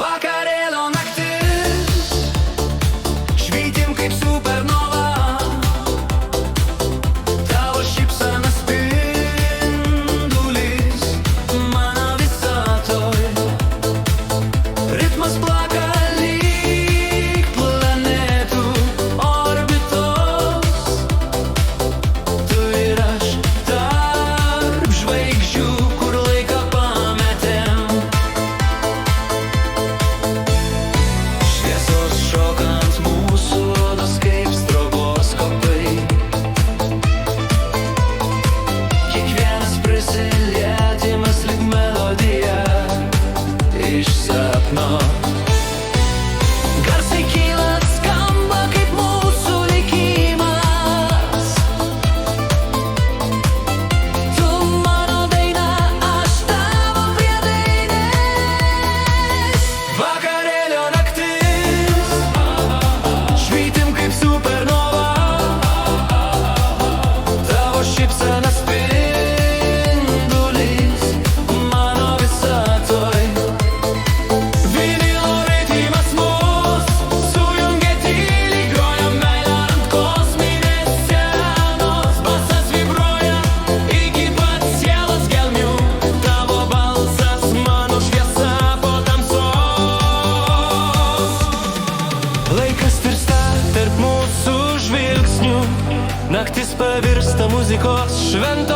Vakarėlio naktis, švytim kaip supernova, tavo šypsena spindulis mano visatoj, ritmas plaka lyg planetų orbitos, tu ir aš tarp žvaigždžių, kur laiką pametėm. Šviesos šokant mūsų odos kaip stroboskopai, kiekvienas prisilietimas lyg melodija iš sapno. Garsai kyla, skamba kaip mūsų likimas, tu mano daina, aš tavo priedainės. Vakarėlio naktis, švytim kaip supernova, tavo šypsena spindulis mano visatoj. Vinilo ritmas mus sujungia, tyliai grojam meilę ant kosminės scenos, balsas vibruoja iki pat sielos gelmių, tavo balsas mano šviesa po tamsos. Laikas tirsta tarp mūsų žvilgsnių, naktis pavirsta muzikos šventa.